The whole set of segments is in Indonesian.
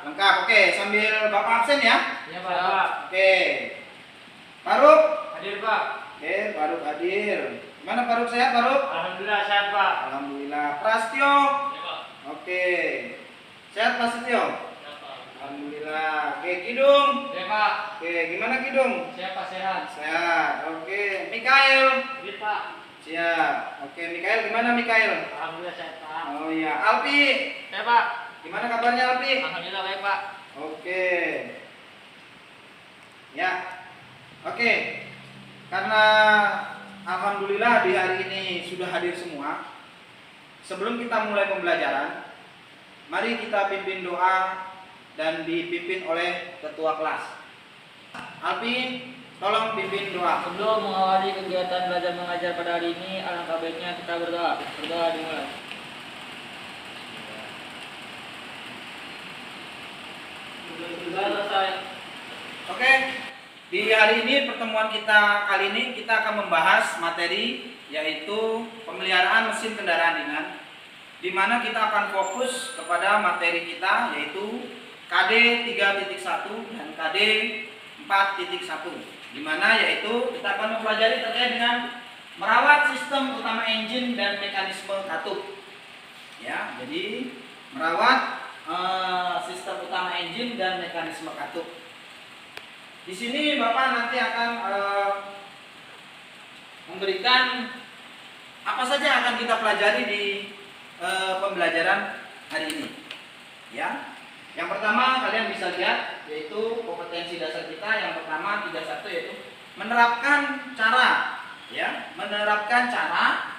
Lengkap. Oke, sambil Bapak absen ya. Iya Pak. Oke. Faruk. Hadir Pak. Oke, Faruk hadir. Gimana Faruk, sehat Faruk? Alhamdulillah sehat Pak. Alhamdulillah. Prasetyo. Iya Pak. Oke. Sehat Prasetyo? Sehat Pak. Alhamdulillah. Oke, Kidung. Iya Pak. Oke, gimana Kidung? Sehat Pak, sehat. Sehat. Oke, Mikael. Iya Pak. Siap. Oke, Mikael gimana Mikael? Alhamdulillah sehat Pak. Oh iya, Alpi. Iya Pak. Gimana kabarnya Alpi? Alhamdulillah baik Pak. Oke. Ya. Oke. Karena alhamdulillah di hari ini sudah hadir semua. Sebelum kita mulai pembelajaran, mari kita pimpin doa dan dipimpin oleh ketua kelas. Alpi, tolong pimpin doa. Sebelum mengawali kegiatan belajar mengajar pada hari ini, alangkah baiknya kita berdoa. Berdoa dimulai. Sudah selesai. Oke. Di hari ini pertemuan kita kali ini kita akan membahas materi yaitu pemeliharaan mesin kendaraan ringan, di mana kita akan fokus kepada materi kita yaitu KD 3.1 dan KD 4.1, di mana yaitu kita akan mempelajari terkait dengan merawat sistem utama engine dan mekanisme katup. Ya, jadi merawat sistem utama engine dan mekanisme katup. Di sini Bapak nanti akan memberikan apa saja yang akan kita pelajari di pembelajaran hari ini. Ya. Yang pertama kalian bisa lihat yaitu kompetensi dasar kita. Yang pertama 31 yaitu menerapkan cara, ya, menerapkan cara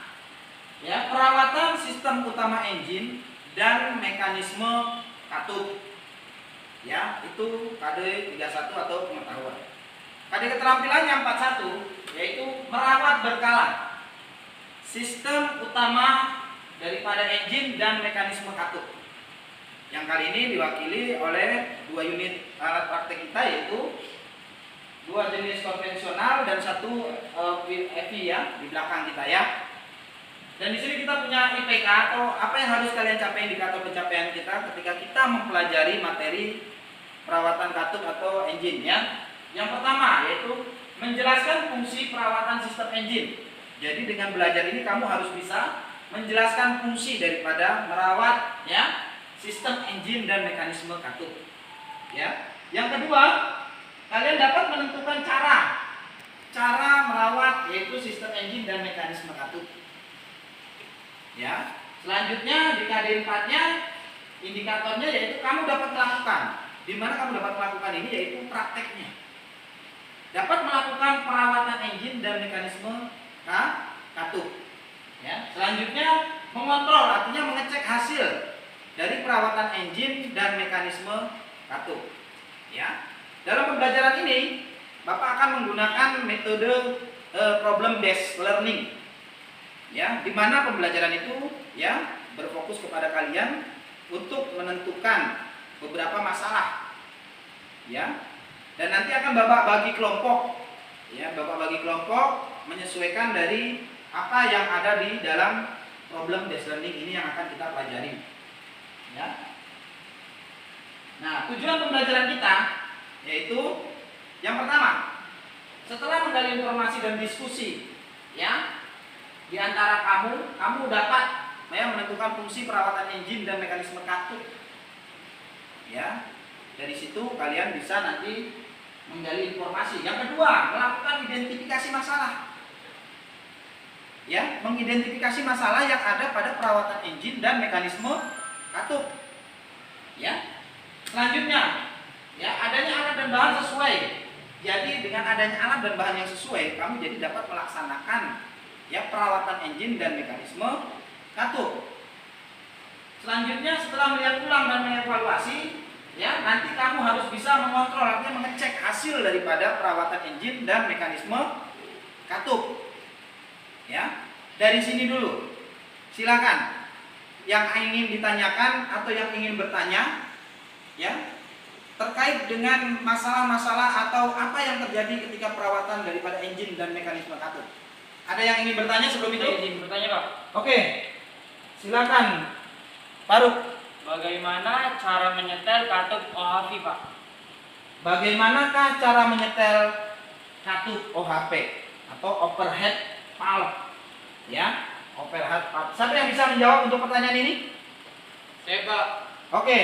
ya perawatan sistem utama engine dan mekanisme katup. Ya, itu KD 31 atau pengetahuan. KD keterampilan yang 41 yaitu merawat berkala sistem utama daripada engine dan mekanisme katup. Yang kali ini diwakili oleh dua unit alat praktek kita yaitu dua jenis konvensional dan satu EVI ya di belakang kita ya. Dan di sini kita punya IPK atau apa yang harus kalian capai, indikator pencapaian kita ketika kita mempelajari materi perawatan katup atau engine ya. Yang pertama yaitu menjelaskan fungsi perawatan sistem engine. Jadi dengan belajar ini kamu harus bisa menjelaskan fungsi daripada merawat ya sistem engine dan mekanisme katup. Ya. Yang kedua, kalian dapat menentukan cara merawat yaitu sistem engine dan mekanisme katup. Ya. Selanjutnya di KD 4-nya indikatornya yaitu kamu dapat melakukan. Di mana kamu dapat melakukan ini yaitu prakteknya. Dapat melakukan perawatan engine dan mekanisme katup. Ya. Selanjutnya mengontrol artinya mengecek hasil dari perawatan engine dan mekanisme katup. Ya. Dalam pembelajaran ini Bapak akan menggunakan metode problem based learning. Ya, di mana pembelajaran itu ya berfokus kepada kalian untuk menentukan beberapa masalah. Ya. Dan nanti akan Bapak bagi kelompok. Ya, Bapak bagi kelompok menyesuaikan dari apa yang ada di dalam problem based learning ini yang akan kita pelajari. Ya. Nah, tujuan pembelajaran kita yaitu yang pertama, setelah menggali informasi dan diskusi, ya, di antara kamu dapat ya menentukan fungsi perawatan engine dan mekanisme katup. Ya, dari situ kalian bisa nanti menggali informasi. Yang kedua, melakukan identifikasi masalah. Ya, mengidentifikasi masalah yang ada pada perawatan engine dan mekanisme katup. Ya. Selanjutnya, ya adanya alat dan bahan sesuai. Jadi dengan adanya alat dan bahan yang sesuai, kamu jadi dapat melaksanakan ya perawatan engine dan mekanisme katup. Selanjutnya setelah melihat ulang dan mengevaluasi, ya nanti kamu harus bisa mengontrol artinya mengecek hasil daripada perawatan engine dan mekanisme katup. Ya, dari sini dulu. Silakan yang ingin ditanyakan atau yang ingin bertanya, ya terkait dengan masalah-masalah atau apa yang terjadi ketika perawatan daripada engine dan mekanisme katup. Ada yang ingin bertanya sebelum itu? Izin bertanya Pak. Oke, silakan Faruk. Bagaimana cara menyetel katup OHV, Pak? Bagaimanakah cara menyetel katup OHP atau overhead valve? Ya, overhead valve. Siapa yang bisa menjawab untuk pertanyaan ini? Saya, Pak. Oke,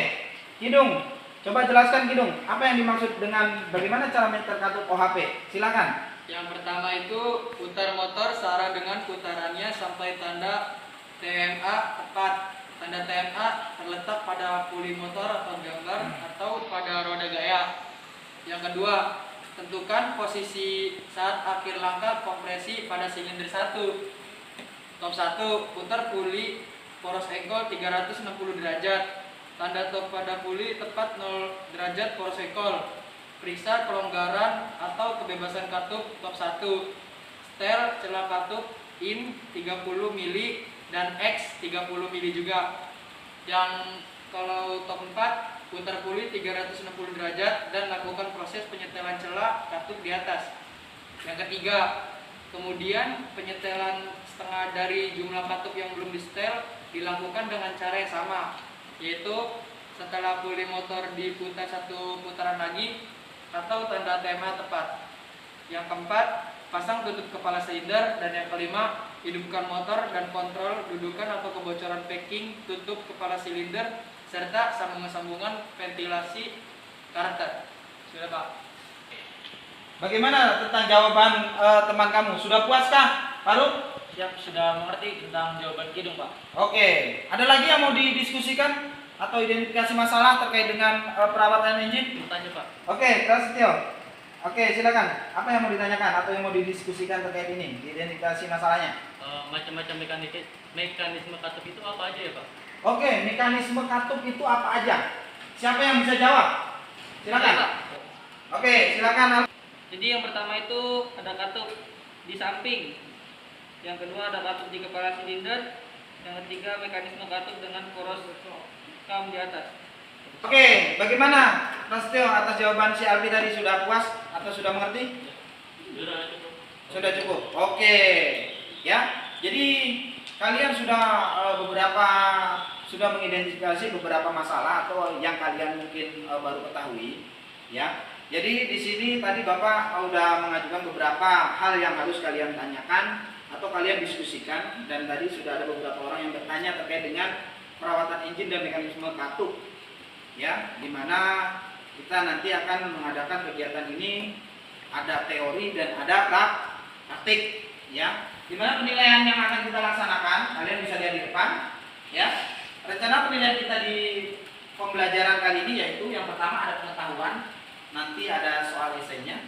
Kidung, coba jelaskan Kidung, apa yang dimaksud dengan bagaimana cara menyetel katup OHP? Silakan. Yang pertama itu putar motor searah dengan putarannya sampai tanda TMA tepat. Tanda TMA terletak pada puli motor atau gambar atau pada roda gaya. Yang kedua, tentukan posisi saat akhir langkah kompresi pada silinder 1. Top 1, putar puli poros engkol 360 derajat. Tanda top pada puli tepat 0 derajat poros engkol. Periksa kelonggaran atau kebebasan katup top 1. Setel celah katup in 30 mili dan X 30 mili juga. Yang kalau top 4, putar puli 360 derajat dan lakukan proses penyetelan celah katup di atas. Yang ketiga, kemudian penyetelan setengah dari jumlah katup yang belum disetel dilakukan dengan cara yang sama, yaitu setelah puli motor diputar 1 putaran lagi atau tanda TMA tepat. Yang keempat, pasang tutup kepala silinder. Dan yang kelima, hidupkan motor dan kontrol dudukan atau kebocoran packing tutup kepala silinder serta sambungan-sambungan ventilasi karakter. Sudah, Pak. Bagaimana tentang jawaban teman kamu? Sudah puaskah, Faruk? Siap, sudah mengerti tentang jawaban Kidung, Pak. Oke, ada lagi yang mau didiskusikan atau identifikasi masalah terkait dengan perawatan engine? Tanya, Pak. Oke, Prasetyo. Oke, silakan. Apa yang mau ditanyakan atau yang mau didiskusikan terkait ini? Identifikasi masalahnya. Macam-macam mekanisme katup itu apa aja ya, Pak? Oke, mekanisme katup itu apa aja? Siapa yang bisa jawab? Silakan. Pak. Oke, silakan. Jadi yang pertama itu ada katup di samping. Yang kedua ada katup di kepala silinder. Yang ketiga mekanisme katup dengan poros kam di atas. Oke, bagaimana Prasetyo atas jawaban si Albi tadi, sudah puas atau sudah mengerti? Sudah cukup. Sudah cukup. Oke. Ya. Jadi kalian sudah sudah mengidentifikasi beberapa masalah atau yang kalian mungkin baru ketahui, ya. Jadi di sini tadi Bapak sudah mengajukan beberapa hal yang harus kalian tanyakan atau kalian diskusikan, dan tadi sudah ada beberapa orang yang bertanya terkait dengan perawatan engine dan mekanisme katup, ya, dimana kita nanti akan mengadakan kegiatan ini, ada teori dan ada praktik, ya. Dimana penilaian yang akan kita laksanakan kalian bisa lihat di depan, ya. Rencana penilaian kita di pembelajaran kali ini yaitu yang pertama ada pengetahuan, nanti ada soal esainya,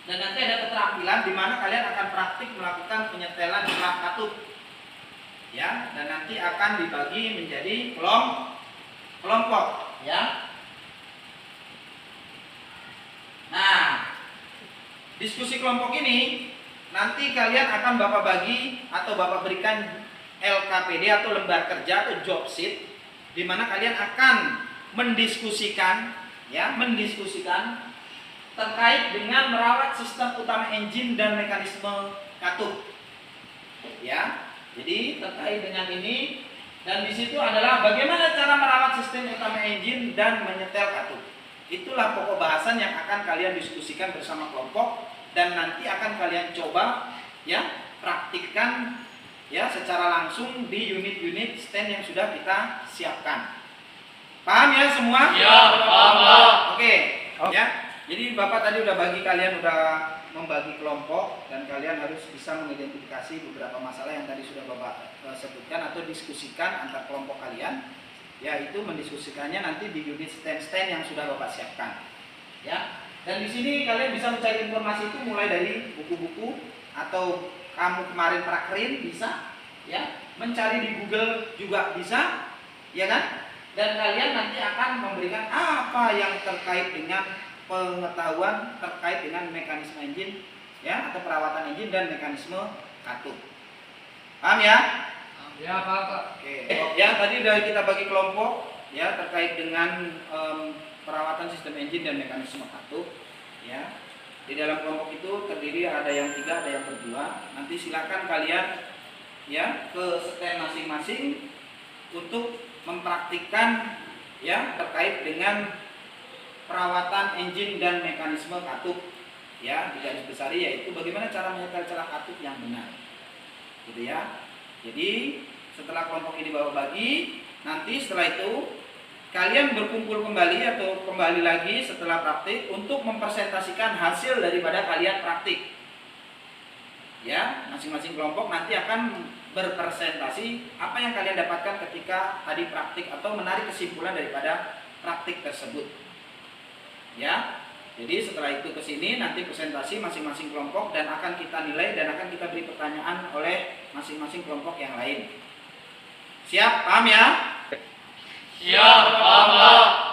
dan nanti ada keterampilan di mana kalian akan praktik melakukan penyetelan celah katup, ya, dan nanti akan dibagi menjadi kelompok, ya. Nah, diskusi kelompok ini nanti kalian akan Bapak bagi atau Bapak berikan LKPD atau lembar kerja atau job sheet, di mana kalian akan mendiskusikan, ya, mendiskusikan terkait dengan merawat sistem utama engine dan mekanisme katup, ya. Jadi terkait dengan ini, dan di situ adalah bagaimana cara merawat sistem utama engine dan menyetel katup. Itulah pokok bahasan yang akan kalian diskusikan bersama kelompok, dan nanti akan kalian coba, ya, praktikkan, ya, secara langsung di unit-unit stand yang sudah kita siapkan. Paham ya semua? Ya, paham, Pak. Oke, ya. Jadi Bapak tadi udah bagi kalian, udah membagi kelompok, dan kalian harus bisa mengidentifikasi beberapa masalah yang tadi sudah Bapak sebutkan atau diskusikan antar kelompok kalian, yaitu mendiskusikannya nanti di unit stand-stand yang sudah Bapak siapkan, ya. Dan di sini kalian bisa mencari informasi itu mulai dari buku-buku atau kamu kemarin prakerin bisa, ya, mencari di Google juga bisa, ya kan? Dan kalian nanti akan memberikan apa yang terkait dengan pengetahuan terkait dengan mekanisme engine, ya, atau perawatan engine dan mekanisme katup. Paham ya? Ya, Pak. Oke. Ya, tadi udah kita bagi kelompok, ya, terkait dengan perawatan sistem engine dan mekanisme katup, ya. Di dalam kelompok itu terdiri ada yang 3, ada yang berdua. Nanti silakan kalian, ya, ke stand masing-masing untuk mempraktikkan ya terkait dengan perawatan engine dan mekanisme katup, ya di garis besar yaitu bagaimana cara menyetel celah katup yang benar, gitu ya. Jadi setelah kelompok ini bawa bagi, nanti setelah itu kalian berkumpul kembali atau kembali lagi setelah praktik untuk mempresentasikan hasil daripada kalian praktik. Ya, masing-masing kelompok nanti akan berpresentasi apa yang kalian dapatkan ketika tadi praktik atau menarik kesimpulan daripada praktik tersebut. Ya, jadi setelah itu ke sini nanti presentasi masing-masing kelompok dan akan kita nilai dan akan kita beri pertanyaan oleh masing-masing kelompok yang lain. Siap, paham ya? Siap, Pak.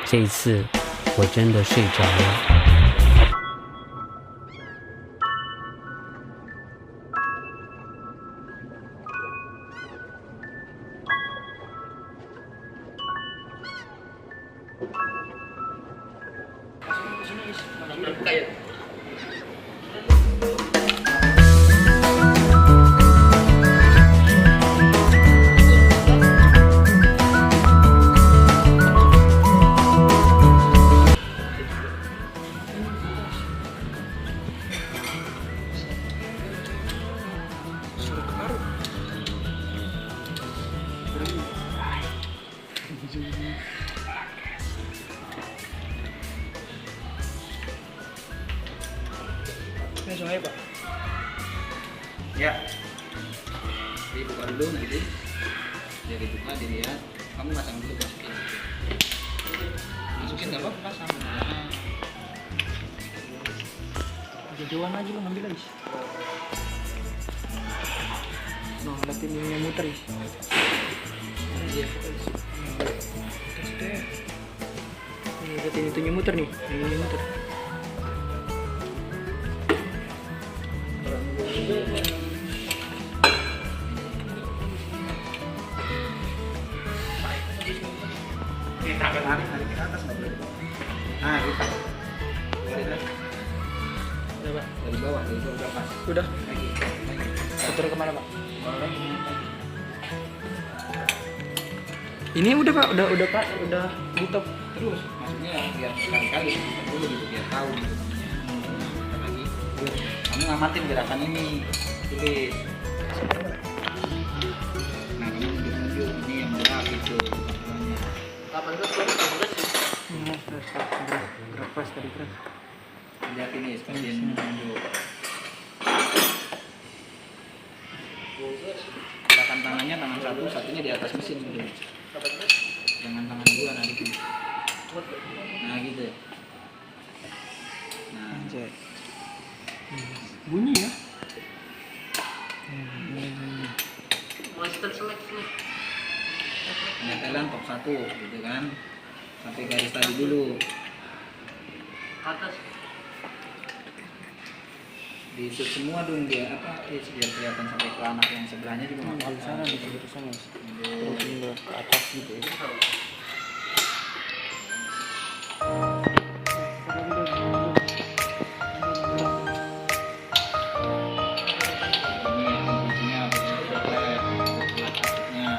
这一次我真的睡着了。Langsung aja, Pak. Ya, dibuka dulu nanti. Jadi dibuka, dilihat. Kamu pasang dulu, masukin. Masukin nggak apa-apa, pasang. Jauhan aja lo ngambil guys. No, liatin ini muter guys. Iya, Terus deh. Ini liatin itunya muter nih, ini muter. Tarik ke atas nggak boleh. Nah, gitu. Coba. Dari bawah udah pas. Udah. Lagi. Putar kemana Pak? Bawah ini. Ini udah Pak, udah Pak, udah gitu. Terus maksudnya biar sekali-kali dulu gitu biar tahu gitu namanya. Lagi. Kamu ngamatin gerakan ini. Tulis. Nah, kamu tunjuk ini yang berat gitu. Kapan tuh? Ini gerak pas tadi terus. Lihat ini sekalian tunjuk. Gerakan tangannya tangan satunya di atas mesin gitu. Jangan tangan dua nanti. Nah gitu. Nah, Anjay. Bunyi ya? penyetelan top 1 gitu kan. Sampai garis tadi dulu. Atas. Di shoot semua dong dia biar kelihatan sampai ke anak yang sebelahnya juga nggak Di sana di sebelah sana. Terus ini ke atas gitu ya. Ini yang bijinya berat atasnya.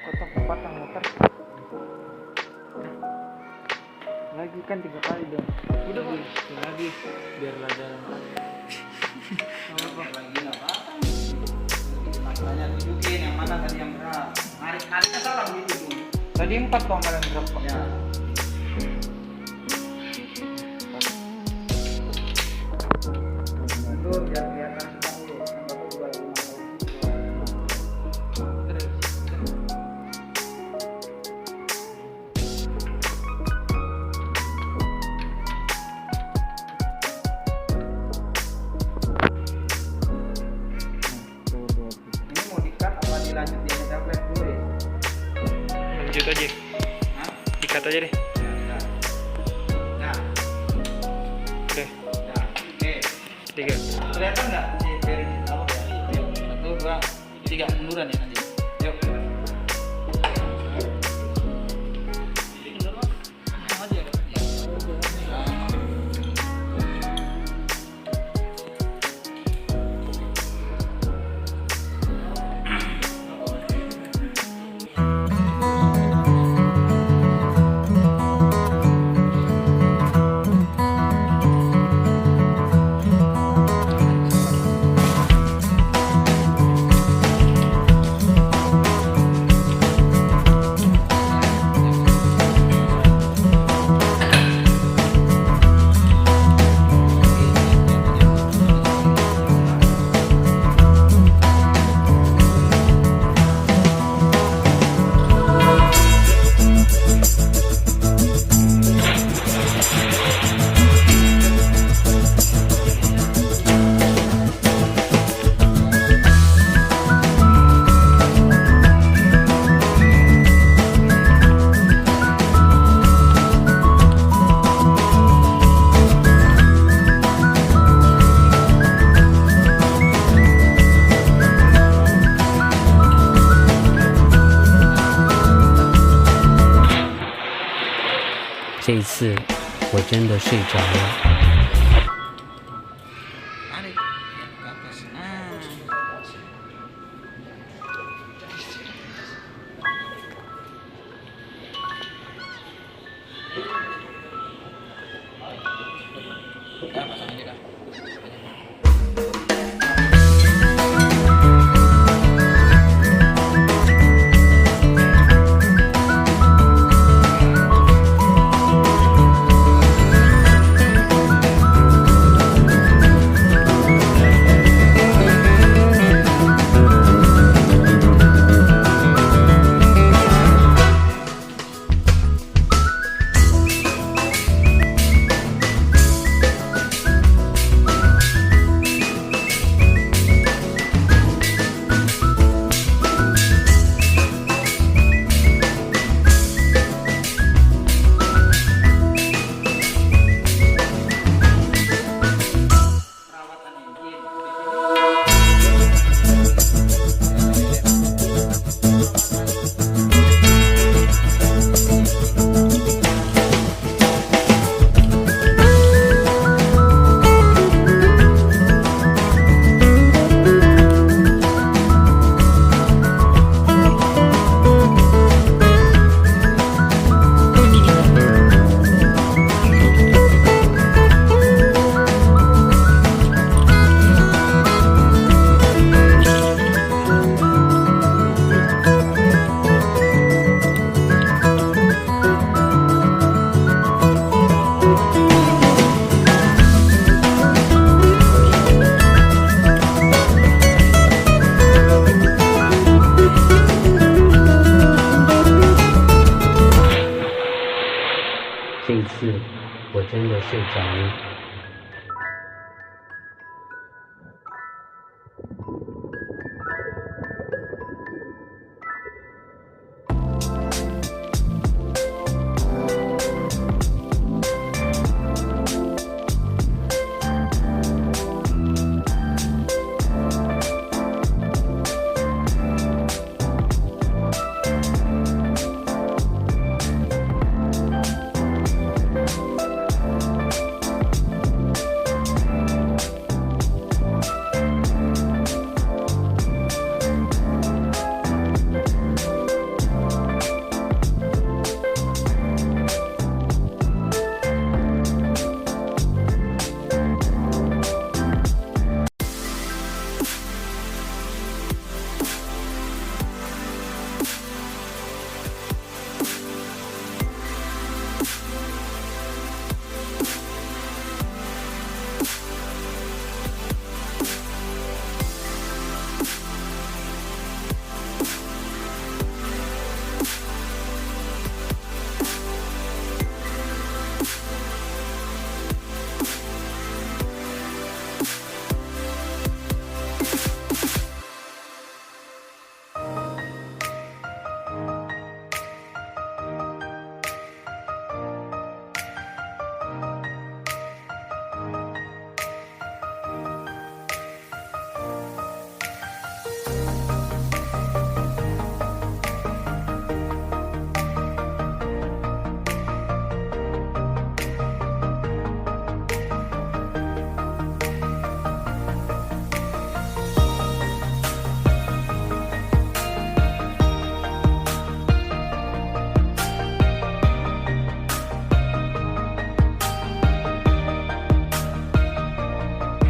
Kotak patang motor. Lagi kan 3 kali dong. Udah Pak. Lagi biarlah jalan. Lagi nggak apa-apa. Masalahnya tunjukin yang mana tadi yang berat. Narik-nariknya salah begitu tuh. Tadi 4 kemarin berapa? Ya. Mundur biar kelihatan kita dulu. Kan Bapak juga lagi mau. Ini mau di-cut apa dilanjut di meja flash dulu ya? Lanjut aja. Hah? Dikat aja deh. Ya. Nah, Oke. nah, oke. 3. Kelihatan nggak si Ferry apa ya? Yuk, 1, 2, 3 munduran ya nanti. Yuk.这一次我真的睡着了。 Tarik ke atas. Nah. Pasang aja dah.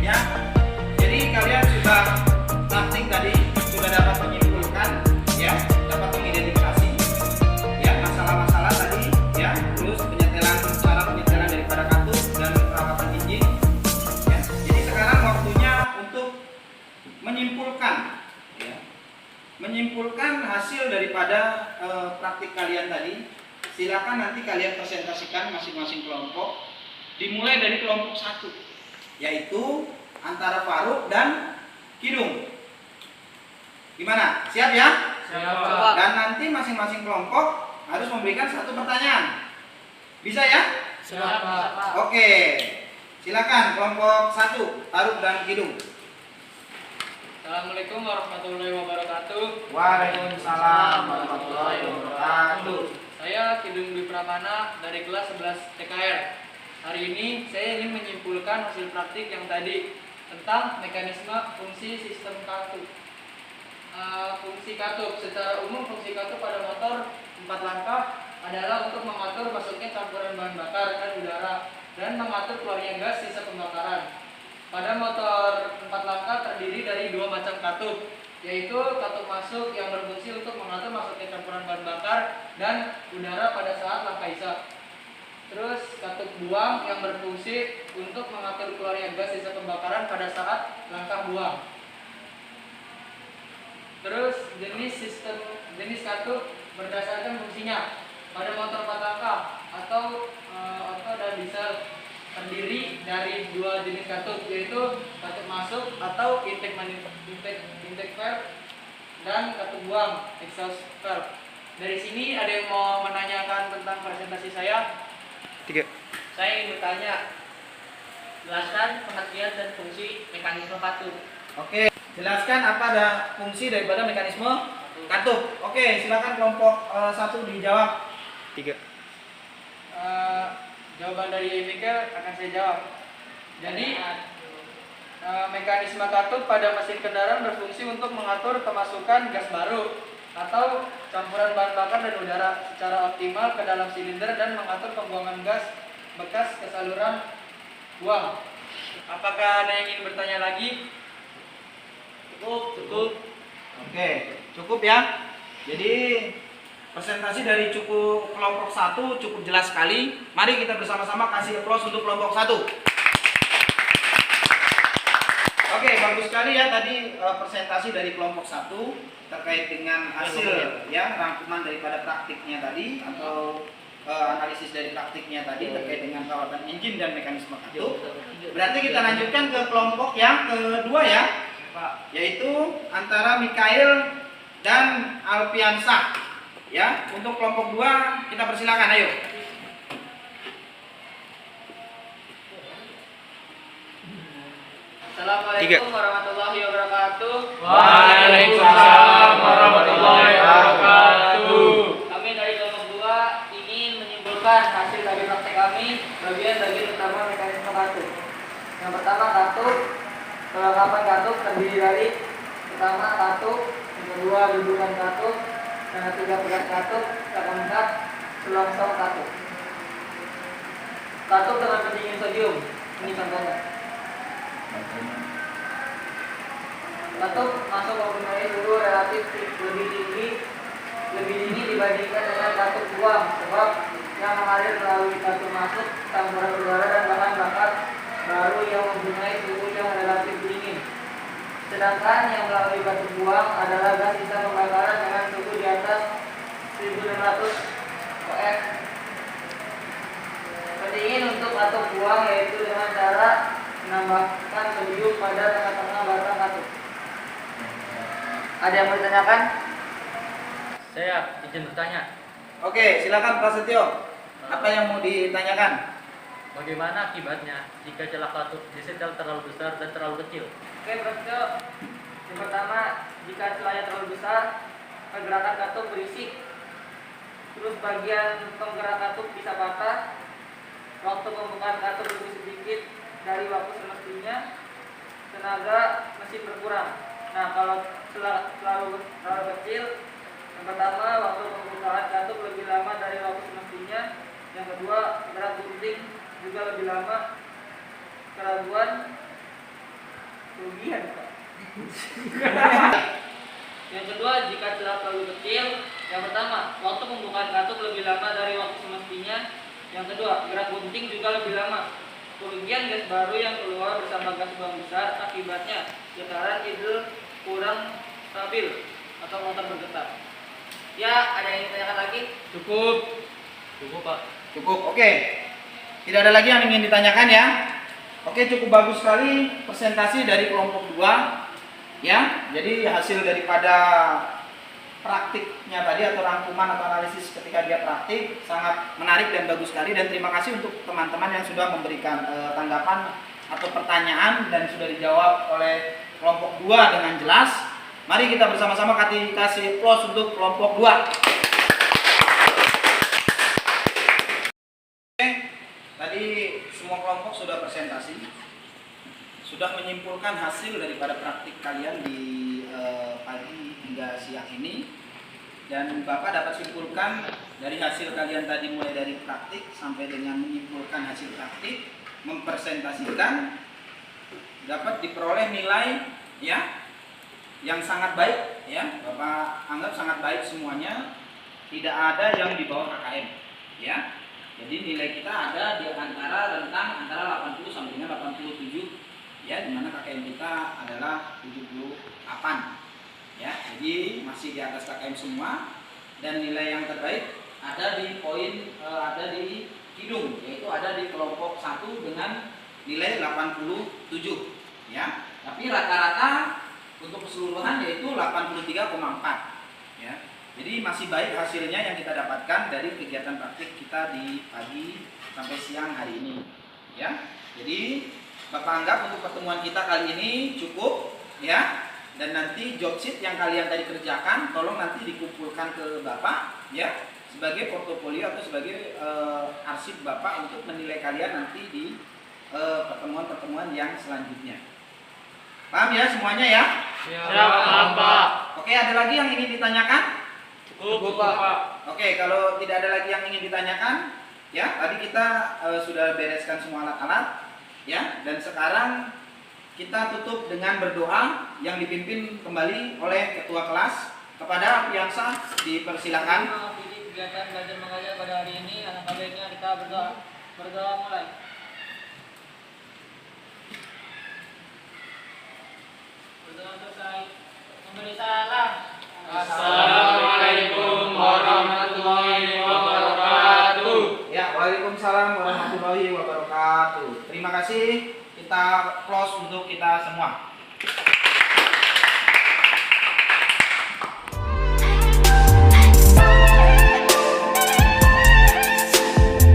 Ya, jadi kalian sudah praktik tadi, sudah dapat menyimpulkan, ya, dapat mengidentifikasi, ya, masalah-masalah tadi, ya, terus cara penyetelan daripada katup dan perawatan injin, ya. Jadi sekarang waktunya untuk menyimpulkan, ya, menyimpulkan hasil daripada praktik kalian tadi. Silakan nanti kalian presentasikan masing-masing kelompok, dimulai dari kelompok 1, yaitu antara Faruk dan Kidung. Gimana? Siap ya? Siap. Dan nanti masing-masing kelompok harus memberikan 1 pertanyaan. Bisa ya? Siap, Pak. Oke. Silakan kelompok 1, Faruk dan Kidung. Assalamualaikum warahmatullahi wabarakatuh. Waalaikumsalam warahmatullahi wabarakatuh. Saya Kidung Dwi Pramana dari kelas 11 TKR. Hari ini saya ingin menyimpulkan hasil praktik yang tadi tentang mekanisme fungsi sistem katup. Fungsi katup secara umum, fungsi katup pada motor 4 langkah adalah untuk mengatur masuknya campuran bahan bakar dan udara dan mengatur keluarnya gas sisa pembakaran. Pada motor 4 langkah terdiri dari 2 macam katup, yaitu katup masuk yang berfungsi untuk mengatur masuknya campuran bahan bakar dan udara pada saat langkah isap. Terus katup buang yang berfungsi untuk mengatur keluarnya gas sisa pembakaran pada saat langkah buang. Terus jenis katup berdasarkan fungsinya. Pada motor 4 langkah atau auto dan diesel terdiri dari 2 jenis katup, yaitu katup masuk atau intake valve dan katup buang exhaust valve. Dari sini ada yang mau menanyakan tentang presentasi saya? 3. Saya ingin bertanya, jelaskan pengertian dan fungsi mekanisme katup. Oke, jelaskan apa ada fungsi daripada mekanisme katup. Oke, silakan kelompok 1 dijawab. 3. Jawaban dari Mika akan saya jawab. Jadi mekanisme katup pada mesin kendaraan berfungsi untuk mengatur kemasukan gas baru atau campuran bahan bakar dan udara secara optimal ke dalam silinder dan mengatur pembuangan gas bekas ke saluran buang. Apakah ada yang ingin bertanya lagi? Cukup. Oke, cukup ya. Jadi presentasi dari kelompok 1 cukup jelas sekali. Mari kita bersama-sama kasih applause untuk kelompok 1. Oke, bagus sekali ya tadi presentasi dari kelompok 1 terkait dengan hasil ya rangkuman daripada praktiknya tadi atau analisis dari praktiknya tadi terkait dengan perawatan engine dan mekanisme katup. Berarti kita lanjutkan ke kelompok yang kedua ya, yaitu antara Mikail dan Alfiansah. Ya, untuk kelompok 2 kita persilakan, ayo. Assalamualaikum warahmatullahi wabarakatuh. Waalaikumsalam warahmatullahi wabarakatuh. Kami dari kelompok 2 ingin menyimpulkan hasil dari praktek kami bagian utama mekanisme katup. Yang pertama katup, kelengkapan katup terdiri dari pertama katup, yang kedua dudukan katup, yang ketiga pegas katup, yang keempat selongsong katup. Katup dengan pendingin sodium, ini contohnya. Katup masuk mempunyai suhu relatif lebih tinggi dibandingkan dengan katup buang, sebab yang mengalir melalui katup masuk campuran udara dan bahan bakar baru yang mempunyai suhu yang relatif dingin. Sedangkan yang melalui katup buang adalah gas sisa pembakaran dengan suhu di atas 1600 OF. Pendingin untuk katup buang yaitu dengan cara menambahkan sodium pada tengah-tengah batang katup. Ada yang mau ditanyakan? Saya izin bertanya, Oke, silakan Pak Setio. Apa yang mau ditanyakan? bagaimana akibatnya jika celah katup disetel terlalu besar dan terlalu kecil? Oke, Bro. Yang pertama, jika celahnya terlalu besar, pergerakan katup berisik. Terus bagian penggerak katup bisa patah. Waktu pembukaan katup lebih sedikit dari waktu semestinya, tenaga mesin berkurang. Nah, kalau terlalu kecil, yang pertama waktu pembukaan katup lebih lama dari waktu semestinya. Yang kedua, gerak gunting juga lebih lama. Keraguan kerugian, Pak. Yang kedua, jika celah terlalu kecil, yang pertama waktu pembukaan katup lebih lama dari waktu semestinya. Yang kedua, gerak gunting juga lebih lama. Kerugian gas baru yang keluar bersama gas buang besar, akibatnya getaran idle kurang stabil atau motor bergetar. Ya, ada yang ditanyakan lagi? Cukup Pak. Cukup, oke. Tidak ada lagi yang ingin ditanyakan ya. Oke, cukup bagus sekali presentasi dari kelompok 2. Ya, jadi hasil daripada praktiknya tadi atau rangkuman atau analisis ketika dia praktik sangat menarik dan bagus sekali, dan terima kasih untuk teman-teman yang sudah memberikan tanggapan atau pertanyaan dan sudah dijawab oleh kelompok 2 dengan jelas. Mari kita bersama-sama kasih applause untuk kelompok 2. Oke, tadi semua kelompok sudah presentasi, sudah menyimpulkan hasil daripada praktik kalian di pagi hingga siang ini, dan Bapak dapat simpulkan dari hasil kalian tadi mulai dari praktik sampai dengan menyimpulkan hasil praktik, mempresentasikan, dapat diperoleh nilai ya yang sangat baik ya. Bapak anggap sangat baik semuanya, tidak ada yang di bawah KKM ya. Jadi nilai kita ada di antara rentang antara 80 sampai dengan 87 ya, dimana KKM kita adalah 78 ya, jadi masih di atas KKM semua. Dan nilai yang terbaik ada di poin ada di Kidung, yaitu ada di kelompok 1 dengan nilai 87 ya. Tapi rata-rata untuk keseluruhan yaitu 83,4 ya. Jadi masih baik hasilnya yang kita dapatkan dari kegiatan praktik kita di pagi sampai siang hari ini ya. Jadi Bapak anggap untuk pertemuan kita kali ini cukup ya. Dan nanti job sheet yang kalian tadi kerjakan tolong nanti dikumpulkan ke Bapak ya, sebagai portofolio atau sebagai arsip Bapak untuk menilai kalian nanti di pertemuan-pertemuan yang selanjutnya. Paham ya semuanya ya? Siap, Pak. Oke, ada lagi yang ingin ditanyakan? Cukup Pak. Oke, kalau tidak ada lagi yang ingin ditanyakan ya, tadi kita sudah bereskan semua alat-alat ya, dan sekarang kita tutup dengan berdoa yang dipimpin kembali oleh ketua kelas. Kepada Alfiansah dipersilakan. Mengakhiri kegiatan belajar mengajar pada hari ini, alangkah baiknya kita berdoa. Berdoa mulai. Berdoa selesai. Memberi salam. Assalamualaikum warahmatullahi wabarakatuh. Terima kasih. Kita close untuk kita semua.